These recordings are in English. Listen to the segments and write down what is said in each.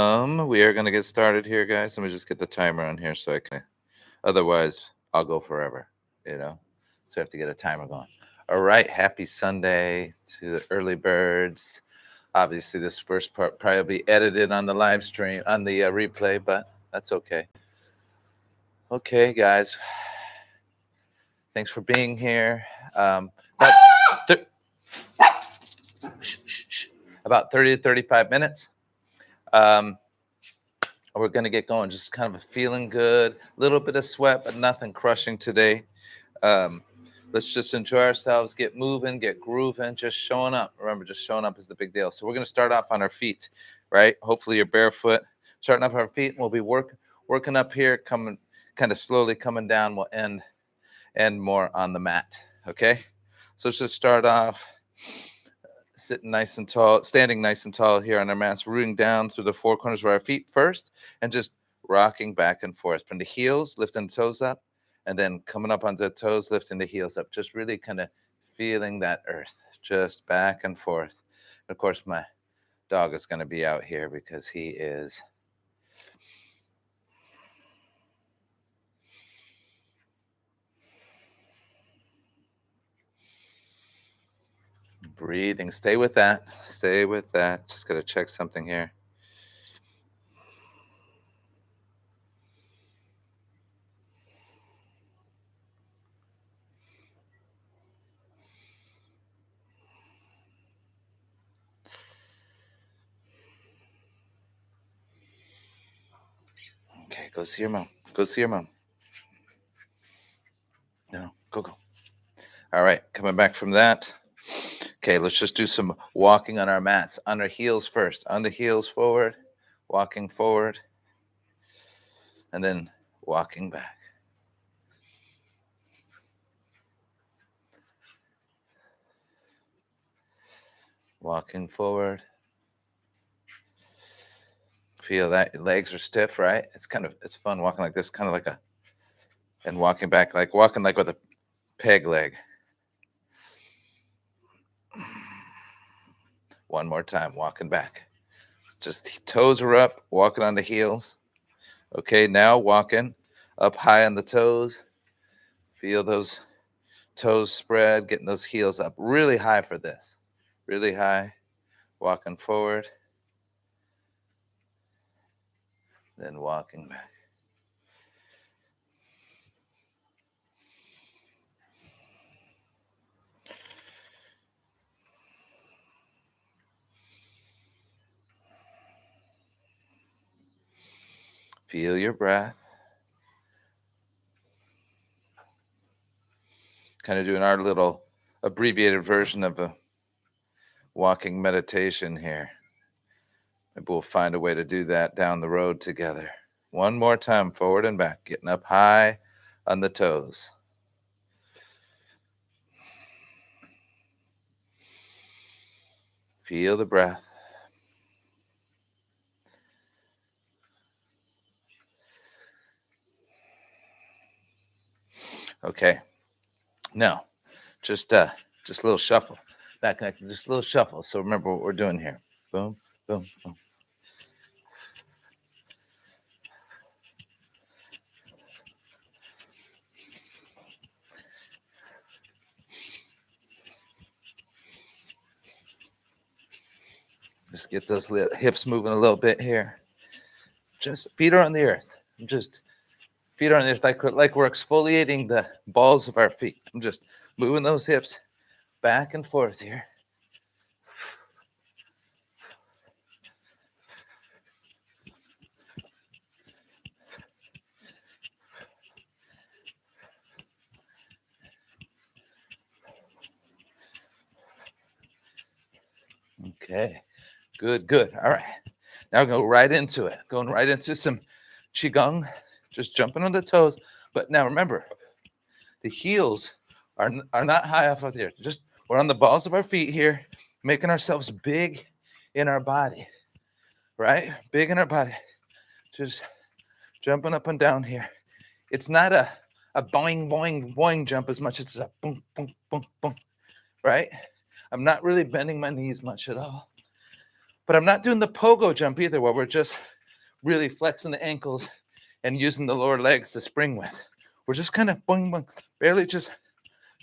We are going to get started here, guys. Let me just get the timer on here so I can. Otherwise, I'll go forever, you know? So I have to get a timer going. All right. Happy Sunday to the early birds. Obviously, this first part probably be edited on the live stream, on the replay, but that's okay. Okay, guys. Thanks for being here. About, th- about 30 to 35 minutes. We're going to get going. Just kind of a feeling good, a little bit of sweat, but nothing crushing today. Um, let's just enjoy ourselves, get moving, get grooving, just showing up. Remember, just showing up is the big deal. So we're going to start off on our feet, right? Hopefully you're barefoot. Starting up on our feet, and we'll be working up here, coming kind of slowly coming down. We'll end more on the mat, okay? So let's just start off sitting nice and tall, standing nice and tall here on our mats, rooting down through the four corners of our feet first, and just rocking back and forth from the heels, lifting the toes up, and then coming up onto the toes, lifting the heels up, just really kind of feeling that earth, just back and forth. And of course, my dog is going to be out here because he is breathing. Stay with that. Stay with that. Just got to check something here. Okay, go see your mom. Go see your mom. No, go. All right, coming back from that. Okay, let's just do some walking on our mats. On our heels first. On the heels forward, walking forward, and then walking back. Walking forward. Feel that your legs are stiff, right? It's fun walking like this, kind of like and walking back, like walking like with a peg leg. One more time, walking back. Just toes are up, walking on the heels. Okay, now walking up high on the toes. Feel those toes spread, getting those heels up really high for this. Really high, walking forward, then walking back. Feel your breath. Kind of doing our little abbreviated version of a walking meditation here. Maybe we'll find a way to do that down the road together. One more time, forward and back, getting up high on the toes. Feel the breath. Okay. Now, just a little shuffle. Back, just a little shuffle. So remember what we're doing here. Boom, boom, boom. Just get those hips moving a little bit here. Just feet are on the earth. Just feet are on the earth, like we're exfoliating the balls of our feet. I'm just moving those hips back and forth here. Okay, good, good. All right, now go right into it. Going right into some qigong, just jumping on the toes. But now remember, the heels are not high off of the earth. Just we're on the balls of our feet here, making ourselves big in our body, right? Big in our body. Just jumping up and down here. It's not a boing, boing, boing jump as much as it's a boom, boom, boom, boom, right? I'm not really bending my knees much at all. But I'm not doing the pogo jump either, where we're just really flexing the ankles and using the lower legs to spring with. We're just kind of boing, boing, barely just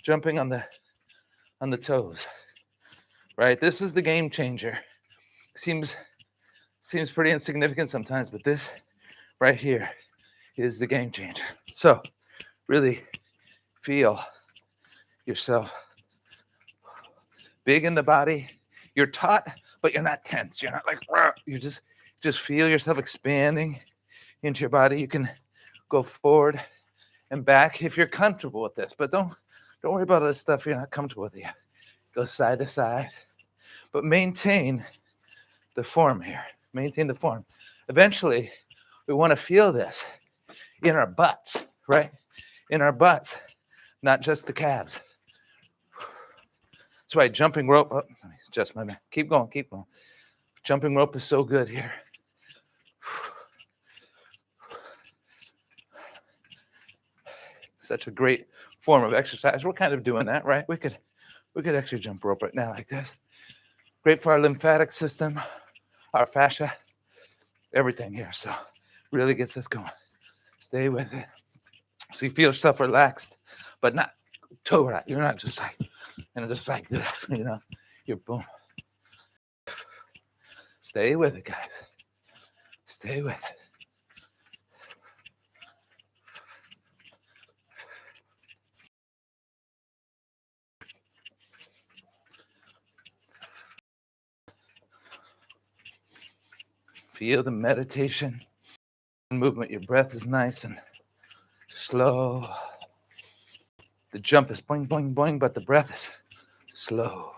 jumping on the toes, right? This is the game changer. Seems pretty insignificant sometimes, but this right here is the game changer. So really feel yourself big in the body. You're taut, but you're not tense. You're not like, rah. You just feel yourself expanding into your body. You can go forward and back if you're comfortable with this, but don't worry about all this stuff you're not comfortable with yet. Go side to side, but maintain the form here. Maintain the form. Eventually, we want to feel this in our butts, right? In our butts, not just the calves. That's why jumping rope, let me adjust my man. Keep going, keep going. Jumping rope is so good here. Such a great form of exercise. We're kind of doing that, right? We could actually jump rope right now like this. Great for our lymphatic system, our fascia, everything here. So really gets us going. Stay with it. So you feel yourself relaxed, but not toe right. You're not just like, just like this, you're boom. Stay with it, guys. Stay with it. Feel the meditation movement. Your breath is nice and slow. The jump is boing, boing, boing, but the breath is slow.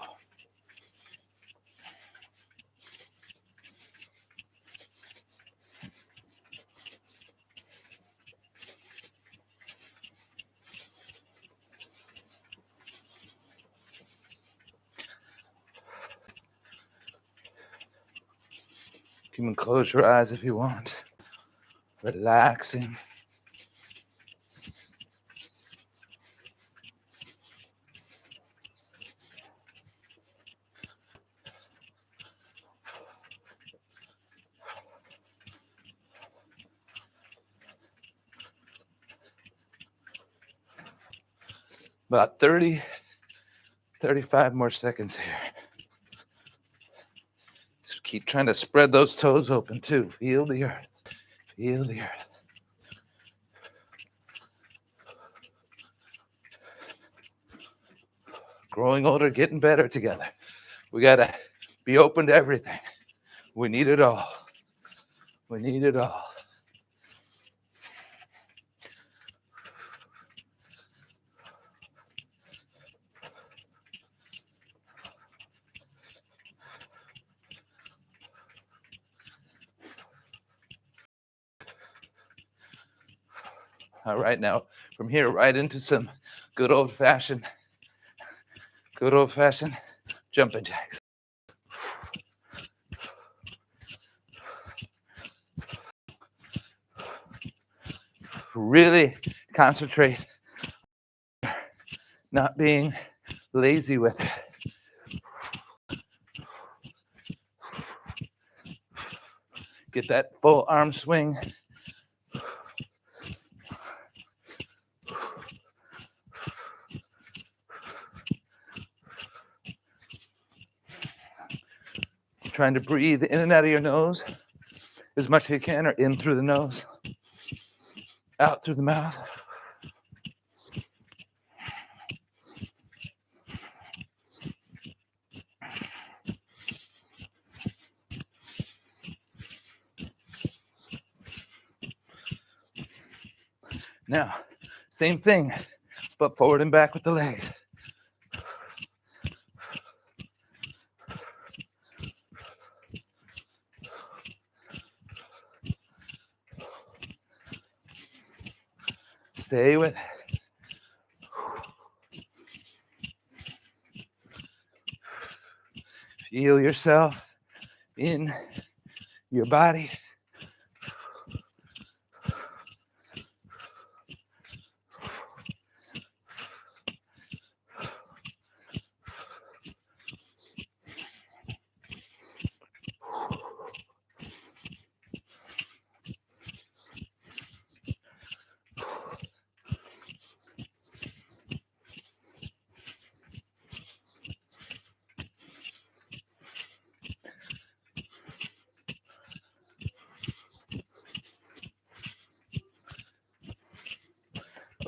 You can close your eyes if you want. Relaxing. About 30, 35 more seconds here. Just keep trying to spread those toes open too. Feel the earth. Feel the earth. Growing older, getting better together. We got to be open to everything. We need it all. We need it all. All right, now from here right into some good old-fashioned jumping jacks. Really concentrate, not being lazy with it. Get that full arm swing. Trying to breathe in and out of your nose as much as you can, or in through the nose, out through the mouth. Now, same thing, but forward and back with the legs. Stay with it. Feel yourself in your body.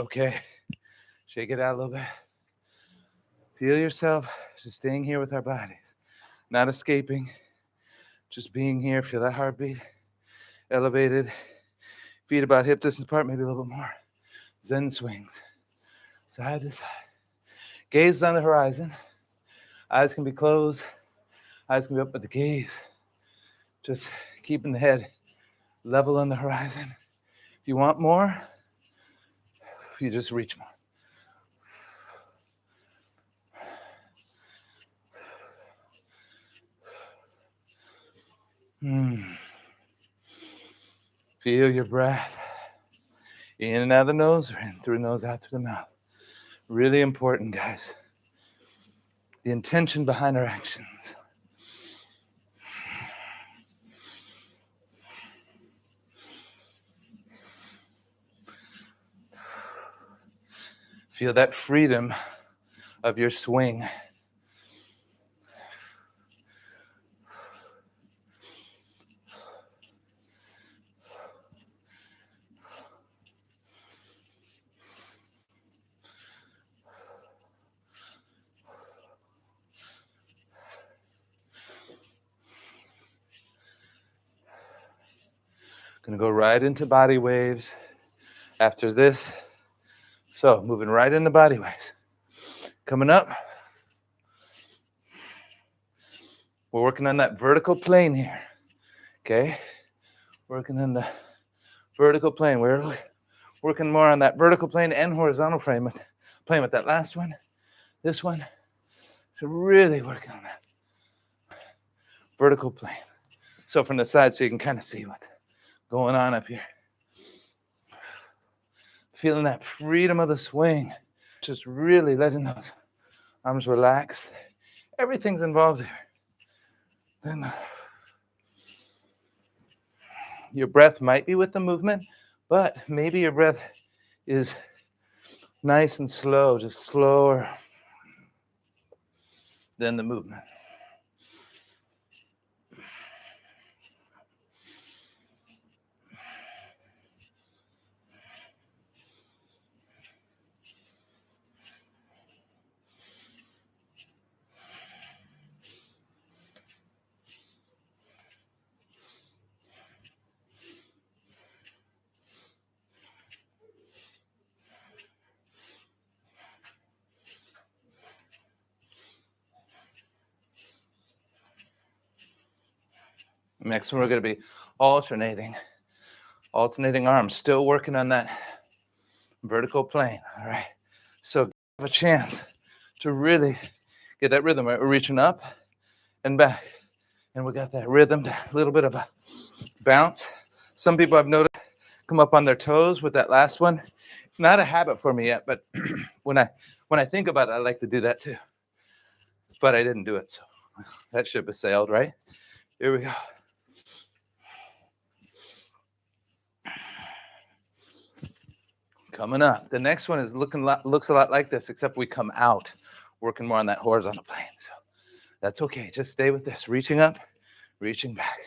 Okay, shake it out a little bit. Feel yourself just staying here with our bodies, not escaping, just being here. Feel that heartbeat, elevated, feet about hip distance apart, maybe a little bit more. Zen swings, side to side. Gaze on the horizon. Eyes can be closed, eyes can be up, but the gaze, just keeping the head level on the horizon. If you want more, you just reach more. Feel your breath in and out of the nose, or in through the nose, out through the mouth. Really important, guys. The intention behind our actions. Feel that freedom of your swing. Gonna go right into body waves after this. So moving right into body waves. Coming up, we're working on that vertical plane here. Okay, working on the vertical plane. We're working more on that vertical plane and horizontal plane with that last one, this one. So really working on that vertical plane. So from the side, so you can kind of see what's going on up here. Feeling that freedom of the swing. Just really letting those arms relax. Everything's involved here. Then your breath might be with the movement, but maybe your breath is nice and slow, just slower than the movement. Next one, we're going to be alternating arms, still working on that vertical plane. All right. So have a chance to really get that rhythm, right? We're reaching up and back. And we got that rhythm, a little bit of a bounce. Some people I've noticed come up on their toes with that last one. Not a habit for me yet, but when I think about it, I like to do that too. But I didn't do it, so that ship has sailed, right? Here we go. Coming up. The next one is looks a lot like this, except we come out, working more on that horizontal plane. So that's okay. Just stay with this. Reaching up, reaching back.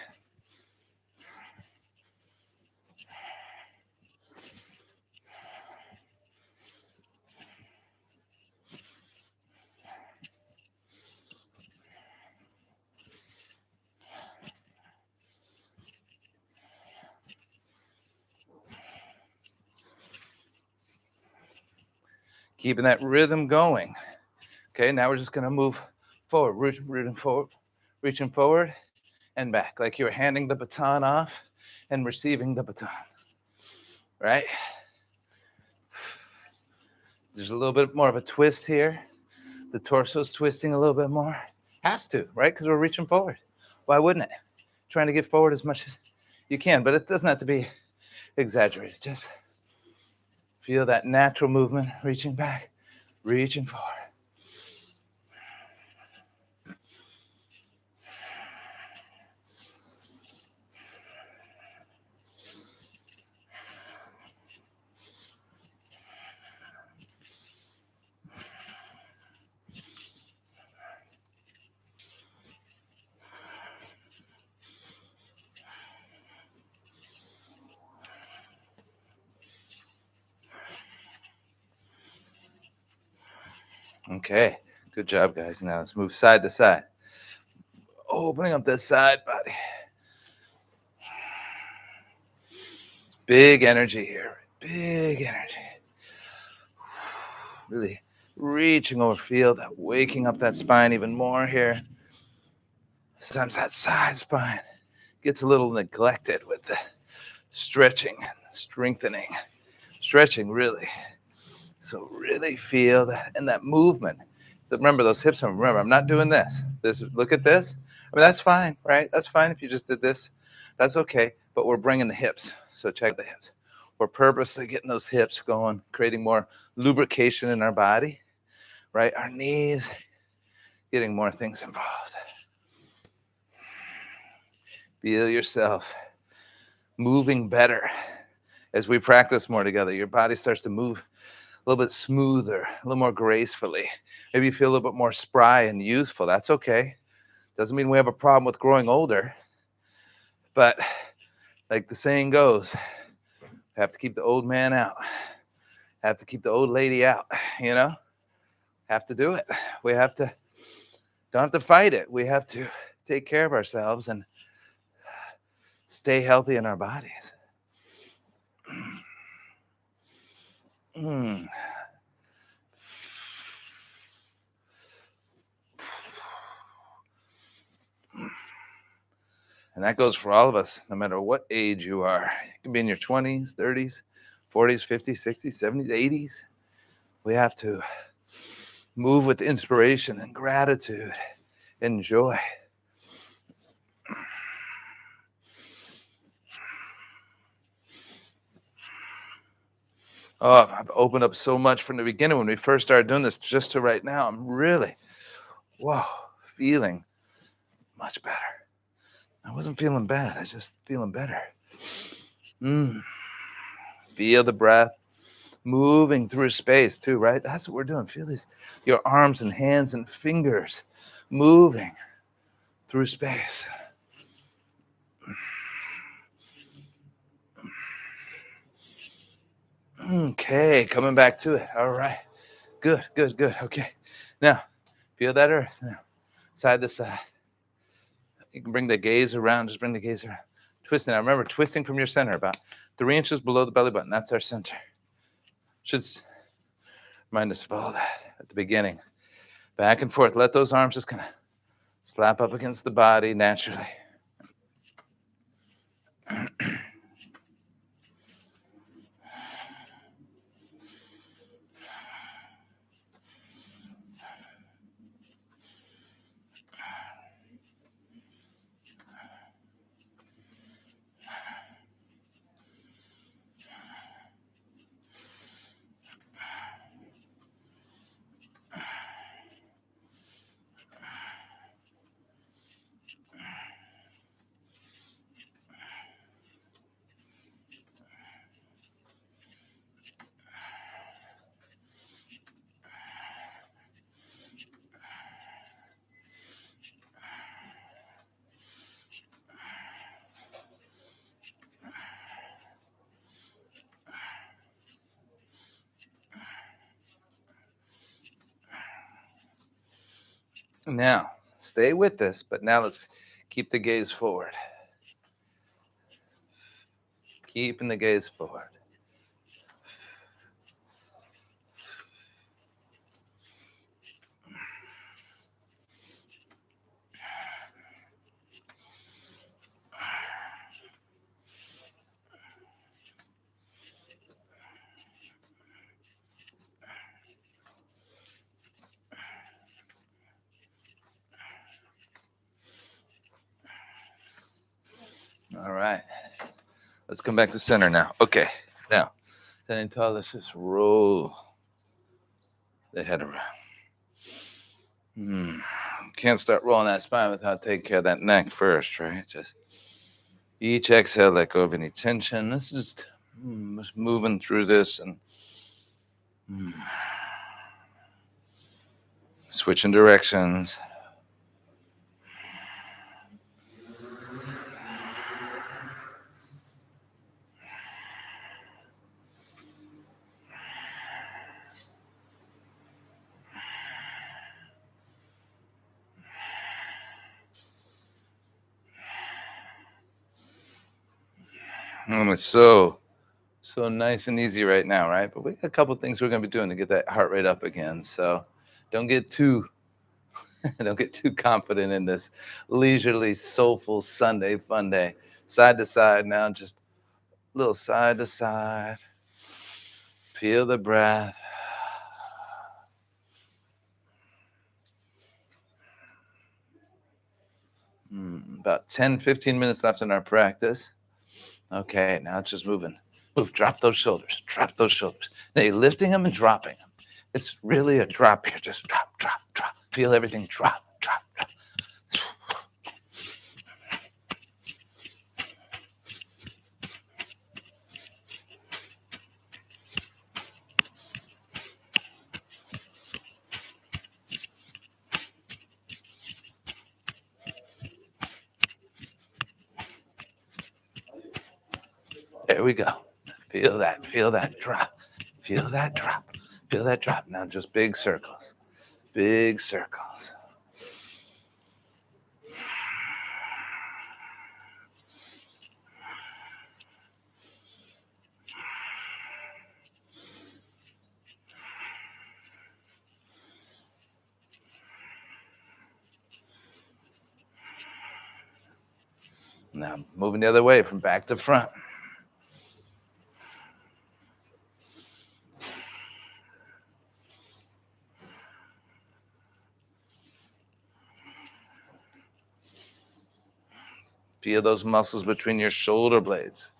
Keeping that rhythm going. Okay, now we're just gonna move forward, reaching forward and back, like you're handing the baton off and receiving the baton, right? There's a little bit more of a twist here. The torso's twisting a little bit more. Has to, right? Because we're reaching forward. Why wouldn't it? Trying to get forward as much as you can, but it doesn't have to be exaggerated. Just feel that natural movement, reaching back, reaching forward. Okay, good job, guys. Now let's move side to side. Opening up that side body. Big energy here. Big energy. Really reaching over, feel that, waking up that spine even more here. Sometimes that side spine gets a little neglected with the stretching, strengthening, stretching really. So really feel that and that movement. So remember those hips. Remember, I'm not doing this. Look at this. I mean, that's fine, right? That's fine if you just did this. That's okay. But we're bringing the hips. So check the hips. We're purposely getting those hips going, creating more lubrication in our body, right? Our knees, getting more things involved. Feel yourself moving better as we practice more together. Your body starts to move a little bit smoother, a little more gracefully. Maybe you feel a little bit more spry and youthful. That's okay. Doesn't mean we have a problem with growing older. But like the saying goes, have to keep the old man out. Have to keep the old lady out, you know? Have to do it. We don't have to fight it. We have to take care of ourselves and stay healthy in our bodies. Mm. And that goes for all of us, no matter what age you are. You can be in your 20s, 30s, 40s, 50s, 60s, 70s, 80s. We have to move with inspiration and gratitude and joy. Oh, I've opened up so much from the beginning when we first started doing this just to right now. I'm really, feeling much better. I wasn't feeling bad. I was just feeling better. Feel the breath moving through space too, right? That's what we're doing. Feel these, your arms and hands and fingers moving through space. Okay, coming back to it. All right. Good. Okay. Now, feel that earth now. Side to side. You can bring the gaze around. Just bring the gaze around. Twisting. Now, remember, twisting from your center, about 3 inches below the belly button. That's our center. Should remind us of all that at the beginning. Back and forth. Let those arms just kind of slap up against the body naturally. Now, stay with this, but now let's keep the gaze forward. Keeping the gaze forward. All right. Let's come back to center now. Okay. Now, standing tall, let's just roll the head around. Can't start rolling that spine without taking care of that neck first, right? Just each exhale, let go of any tension. Let's just moving through this and switching directions. It's so nice and easy right now, right? But we got a couple things we're going to be doing to get that heart rate up again. So don't get too don't get too confident in this leisurely, soulful Sunday fun day. Side to side now, just a little side to side. Feel the breath. About 10, 15 minutes left in our practice. Okay, now it's just moving. Move, drop those shoulders, drop those shoulders. Now you're lifting them and dropping them. It's really a drop here. Just drop, drop, drop. Feel everything drop, drop, drop. There we go. Feel that drop. Feel that drop. Feel that drop. Now just big circles. Big circles. Now moving the other way from back to front. Feel those muscles between your shoulder blades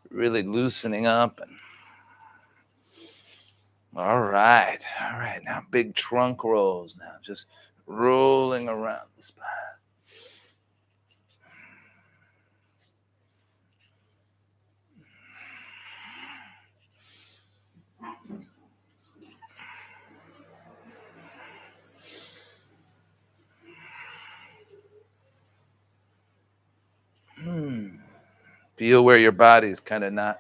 really loosening up. And all right. Now big trunk rolls. Now just rolling around the spine. Feel where your body's kind of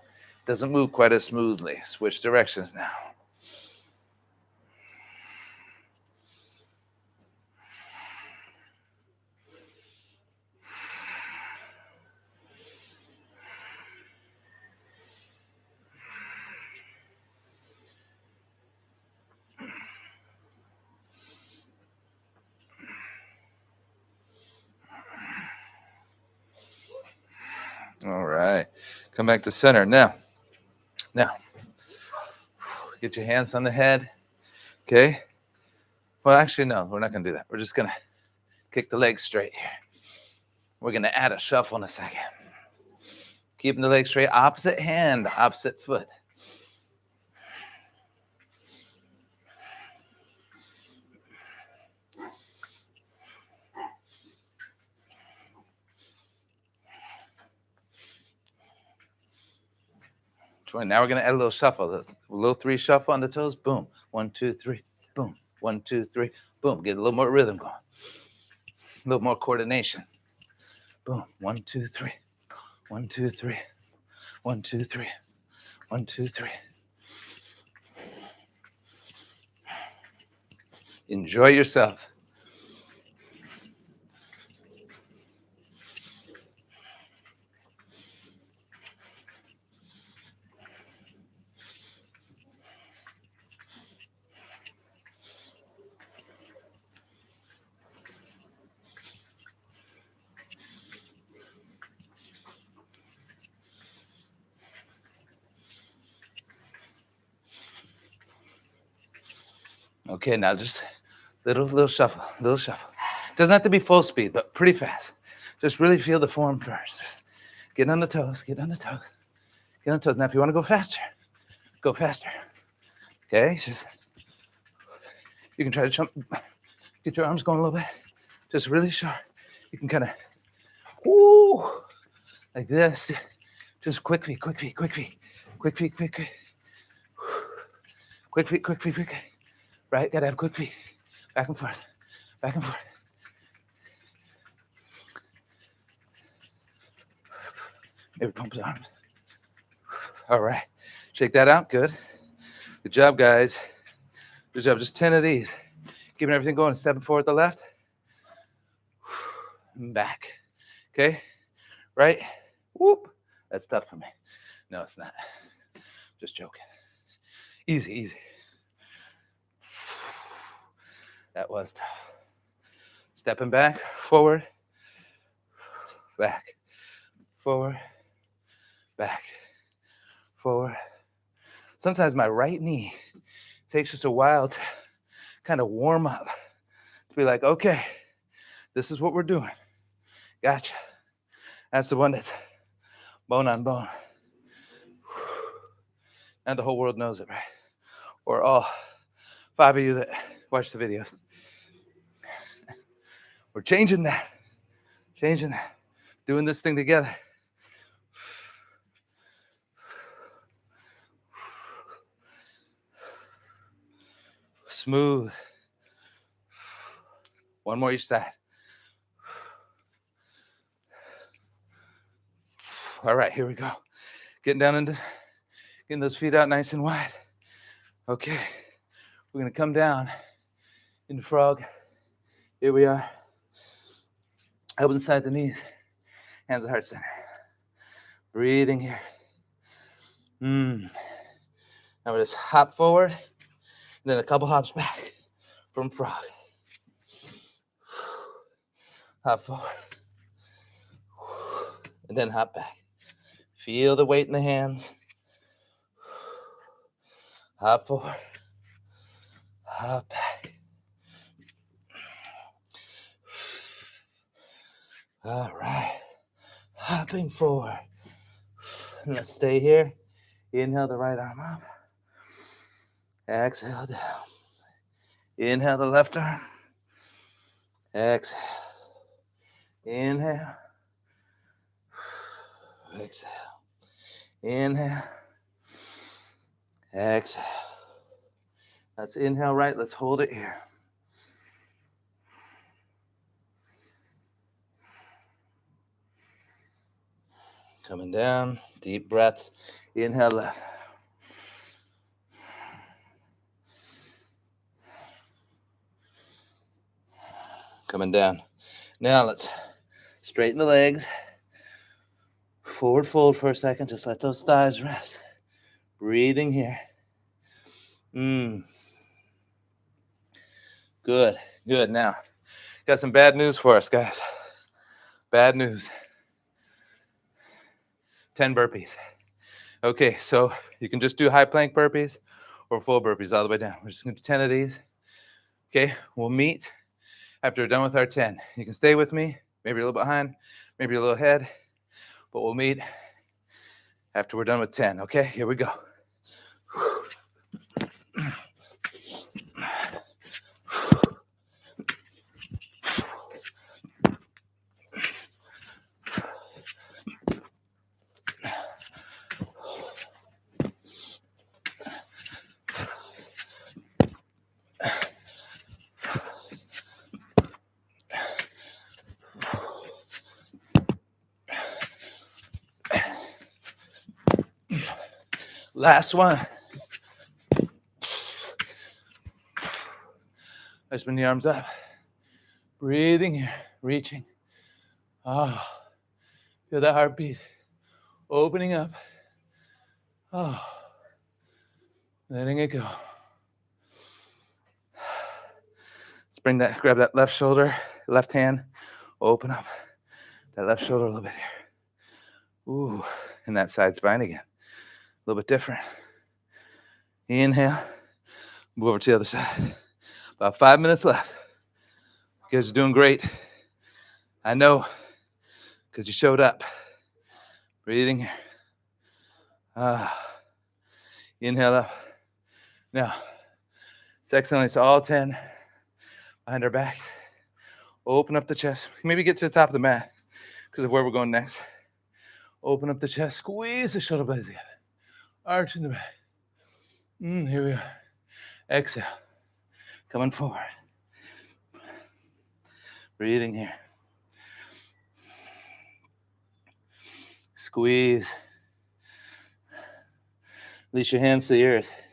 doesn't move quite as smoothly. Switch directions now. All right. Come back to center. Now, get your hands on the head. Okay. Well, actually, no, we're not going to do that. We're just going to kick the legs straight here. We're going to add a shuffle in a second. Keeping the legs straight. Opposite hand, opposite foot. Now we're going to add a little shuffle, a little 3 shuffle on the toes. Boom. 1, 2, 3. Boom. 1, 2, 3. Boom. Get a little more rhythm going. A little more coordination. Boom. 1, 2, 3. 1, 2, 3. 1, 2, 3. 1, 2, 3. Enjoy yourself. Okay, now just little shuffle, little shuffle. Doesn't have to be full speed, but pretty fast. Just really feel the form first. Just get on the toes, get on the toes, get on the toes. Now, if you want to go faster, go faster. Okay, just you can try to jump, get your arms going a little bit. Just really short. You can kind of, like this. Just quick feet, quick feet, quick feet, quick feet, quick feet, quick feet, quick feet, quick feet. Right, gotta have quick feet. Back and forth, back and forth. Maybe pump the arms. All right, shake that out. Good job, guys. Good job. Just 10 of these. Keeping everything going. Stepping forward to the left. Back. Okay. Right. Whoop. That's tough for me. No, it's not. Just joking. Easy, easy. That was tough. Stepping back, forward, back, forward, back, forward. Sometimes my right knee takes just a while to kind of warm up, to be like, okay, this is what we're doing. Gotcha. That's the one that's bone on bone. And the whole world knows it, right? Or all 5 of you that watch the videos. We're changing that. Doing this thing together. Smooth. One more each side. All right, here we go. Getting down into, getting those feet out nice and wide. Okay, we're gonna come down into frog. Here we are. Elbows inside the knees, hands at heart center. Breathing here. Now we just hop forward, and then a couple hops back from frog. Hop forward, and then hop back. Feel the weight in the hands. Hop forward, hop back. All right, hopping forward. And let's stay here. Inhale the right arm up. Exhale down. Inhale the left arm. Exhale. Inhale. Exhale. Inhale. Exhale. Let's inhale right. Let's hold it here. Coming down. Deep breaths. Inhale left. Coming down. Now let's straighten the legs. Forward fold for a second. Just let those thighs rest. Breathing here. Good. Now, got some bad news for us, guys. Bad news. 10 burpees. Okay, so you can just do high plank burpees or full burpees all the way down. We're just gonna do 10 of these. Okay, we'll meet after we're done with our 10. You can stay with me, maybe a little behind, maybe a little ahead, but we'll meet after we're done with 10. Okay, here we go. Last one. Let's bring the arms up. Breathing here, reaching. Oh, feel that heartbeat. Opening up. Oh, letting it go. Let's bring that, grab that left shoulder, left hand, open up that left shoulder a little bit here. Ooh, and that side spine again. A little bit different. Inhale, move over to the other side. About 5 minutes left. You guys are doing great. I know, because you showed up. Breathing here. Inhale up. Now, it's excellent. It's all 10 behind our backs. Open up the chest. Maybe get to the top of the mat because of where we're going next. Open up the chest. Squeeze the shoulder blades together. Arch in the back. Here we are. Exhale. Coming forward. Breathing here. Squeeze. Release your hands to the earth.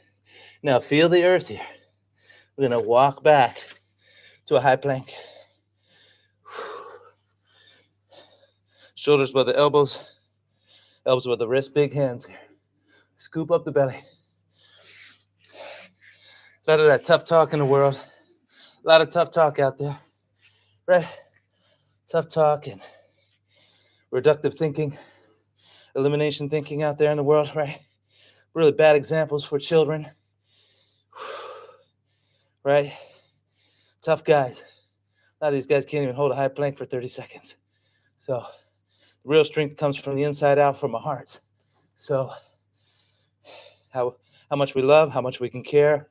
Now feel the earth here. We're going to walk back to a high plank. Shoulders above the elbows. Elbows with the wrist, big hands here. Scoop up the belly. A lot of that tough talk in the world. A lot of tough talk out there, right? Tough talk and reductive thinking, elimination thinking out there in the world, right? Really bad examples for children, right? Tough guys. A lot of these guys can't even hold a high plank for 30 seconds. So the real strength comes from the inside out, from our hearts. So how much we love, how much we can care,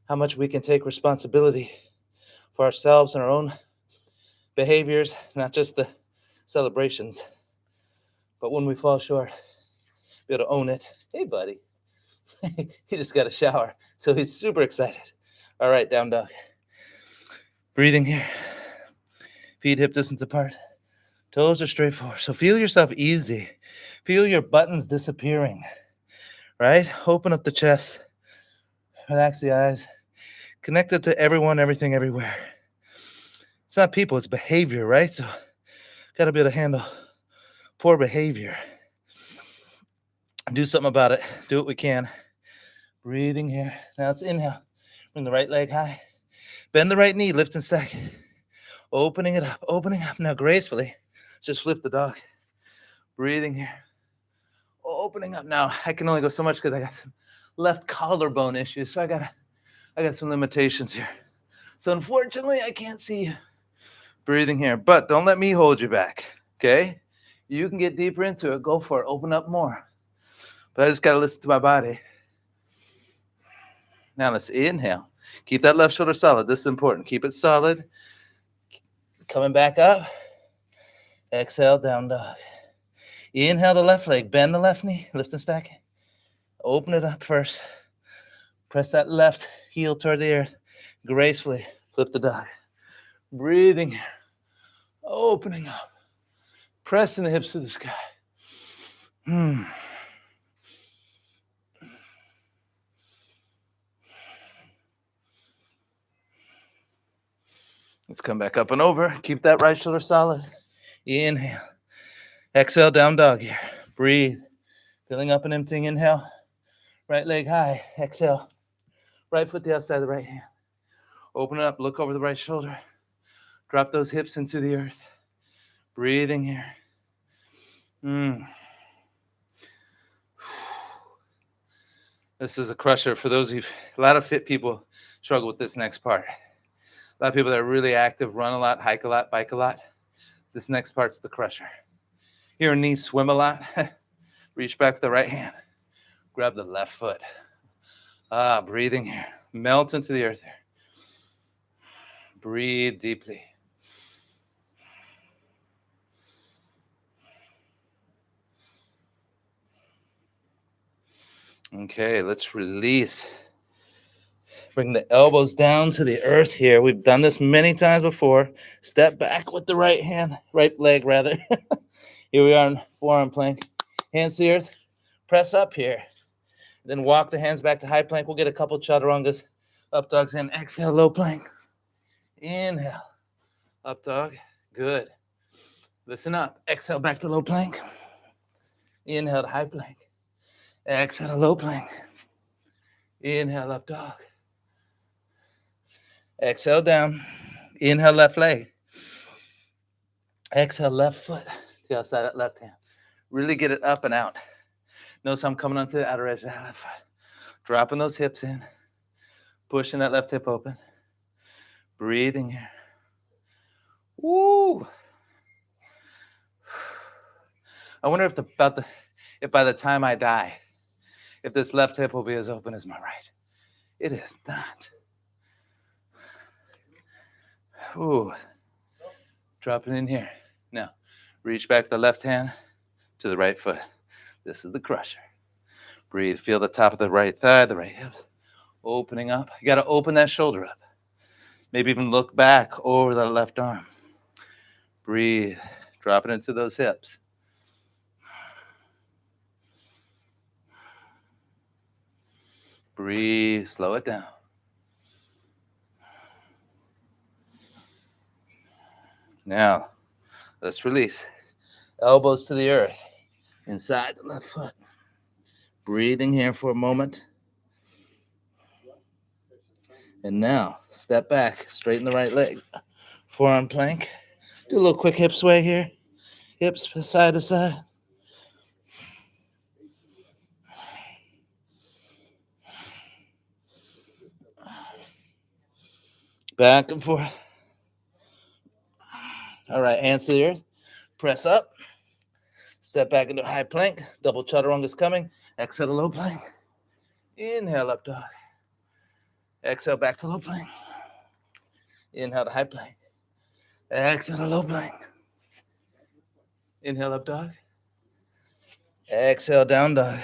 how much we can take responsibility for ourselves and our own behaviors, not just the celebrations, but when we fall short, be able to own it. Hey, buddy. He just got a shower, so he's super excited. All right, down dog. Breathing here. Feet hip distance apart. Toes are straight forward. So feel yourself easy. Feel your buttons disappearing, right? Open up the chest. Relax the eyes. Connect it to everyone, everything, everywhere. It's not people, it's behavior, right? So got to be able to handle poor behavior. Do something about it. Do what we can. Breathing here. Now let's inhale. Bring the right leg high. Bend the right knee, lift and stack. Opening it up, opening up. Now gracefully, just flip the dog. Breathing here. Opening up. Now I can only go so much because I got some left collarbone issues. So I got some limitations here. So unfortunately, I can't see you. Breathing here, but don't let me hold you back, okay? You can get deeper into it. Go for it. Open up more. But I just got to listen to my body. Now let's inhale. Keep that left shoulder solid. This is important. Keep it solid. Coming back up. Exhale, down dog. Inhale the left leg. Bend the left knee. Lift and stack. Open it up first. Press that left heel toward the earth. Gracefully flip the dog. Breathing. Opening up. Pressing the hips to the sky. Let's come back up and over. Keep that right shoulder solid. Inhale. Exhale, down dog here. Breathe. Filling up and emptying. Inhale. Right leg high. Exhale. Right foot the outside of the right hand. Open it up. Look over the right shoulder. Drop those hips into the earth. Breathing here. This is a crusher for those of you. A lot of fit people struggle with this next part. A lot of people that are really active, run a lot, hike a lot, bike a lot. This next part's the crusher. Your knees swim a lot. Reach back with the right hand. Grab the left foot. Breathing here. Melt into the earth here. Breathe deeply. Okay, let's release. Bring the elbows down to the earth here. We've done this many times before. Step back with the right hand, right leg rather. Here we are in forearm plank. Hands to the earth. Press up here. Then walk the hands back to high plank. We'll get a couple chaturangas. Up dogs in. Exhale, low plank. Inhale. Up dog. Good. Listen up. Exhale back to low plank. Inhale to high plank. Exhale to low plank. Inhale, up dog. Exhale down. Inhale, left leg. Exhale, left foot. The outside of that left hand. Really get it up and out. Notice I'm coming onto the outer edge of that left foot. Dropping those hips in. Pushing that left hip open. Breathing here. Woo! I wonder if by the time I die, if this left hip will be as open as my right. It is not. Ooh. Dropping in here. Now, reach back the left hand to the right foot. This is the crusher. Breathe. Feel the top of the right thigh, the right hips. Opening up. You got to open that shoulder up. Maybe even look back over the left arm. Breathe. Drop it into those hips. Breathe. Slow it down. Now, let's release. Elbows to the earth. inside the left foot. Breathing here for a moment. And now, step back, straighten the right leg. Forearm plank. Do a little quick hip sway here. Hips side to side. Back and forth. All right, hands to the earth. Press up. Step back into high plank. Double chaturanga is coming. Exhale to low plank. Inhale, up dog. Exhale, back to low plank. Inhale to high plank. Exhale to low plank. Inhale, up dog. Exhale, down dog.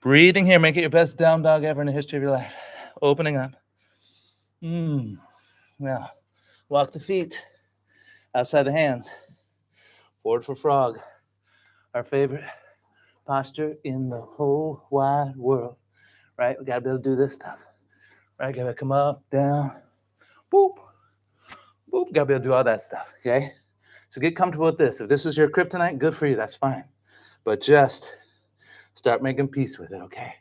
Breathing here. Make it your best down dog ever in the history of your life. Opening up. Now, walk the feet outside the hands. Forward for frog. Our favorite posture in the whole wide world. Right? We got to be able to do this stuff. Right? Got to come up, down, boop, boop. Got to be able to do all that stuff. Okay? So get comfortable with this. If this is your kryptonite, good for you. That's fine. But just start making peace with it, okay?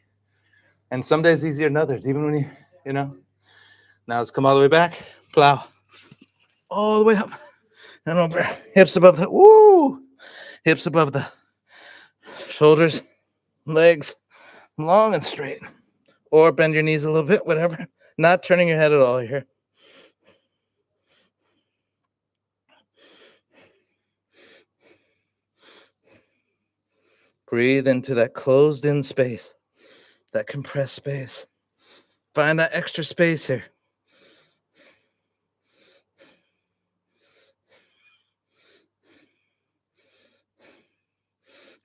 And some days easier than others, even when you know. Now let's come all the way back. Plow. All the way up and over. Hips above the, woo! Hips above the shoulders, legs, long and straight. Or bend your knees a little bit, whatever. Not turning your head at all here. Breathe into that closed in space, that compressed space. Find that extra space here.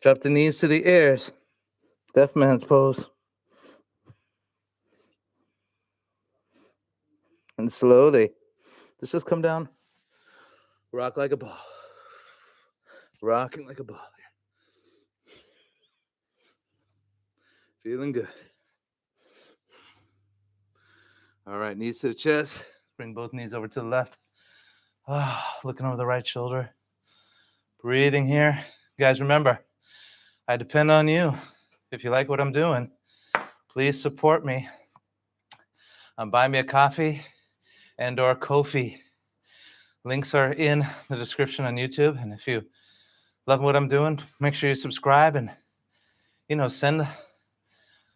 Drop the knees to the ears. Deaf man's pose. And slowly, let's just come down. Rock like a ball. Rocking like a ball. Feeling good. All right, knees to the chest. Bring both knees over to the left. Looking over the right shoulder. Breathing here. Guys, remember, I depend on you. If you like what I'm doing, please support me. Buy me a coffee and or Ko-fi. Links are in the description on YouTube. And if you love what I'm doing, make sure you subscribe and, send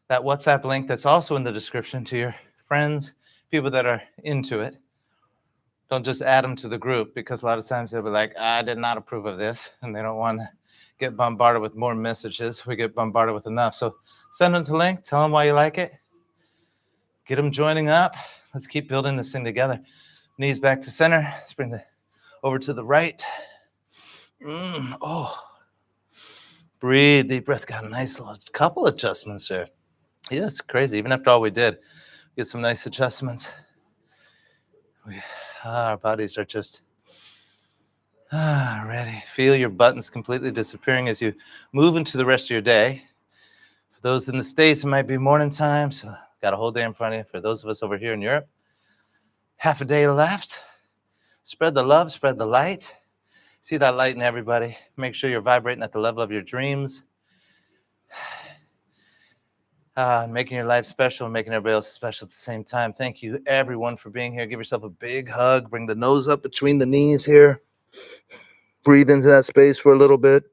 that WhatsApp link that's also in the description to your friends, people that are into it. Don't just add them to the group, because a lot of times they'll be like, I did not approve of this, and they don't want to get bombarded with more messages. We get bombarded with enough. So send them the link, tell them why you like it, get them joining up. Let's keep building this thing together. Knees back to center. Let's bring the over to the right. Breathe, deep breath. Got a nice little couple adjustments there. Yeah, it's crazy. Even after all we did, get some nice adjustments. Our bodies are just ready. Feel your buttons completely disappearing as you move into the rest of your day. For those in the States, it might be morning time, so got a whole day in front of you. For those of us over here in Europe, half a day left. Spread the love, spread the light. See that light in everybody. Make sure you're vibrating at the level of your dreams. Making your life special and making everybody else special at the same time. Thank you, everyone, for being here. Give yourself a big hug. Bring the nose up between the knees here. Breathe into that space for a little bit.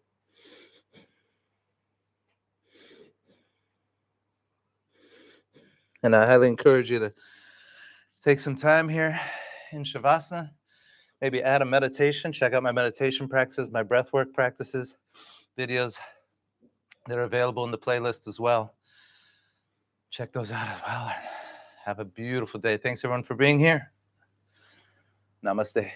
And I highly encourage you to take some time here in Shavasana. Maybe add a meditation. Check out my meditation practices, my breathwork practices, videos that are available in the playlist as well. Check those out as well. Have a beautiful day. Thanks, everyone, for being here. Namaste.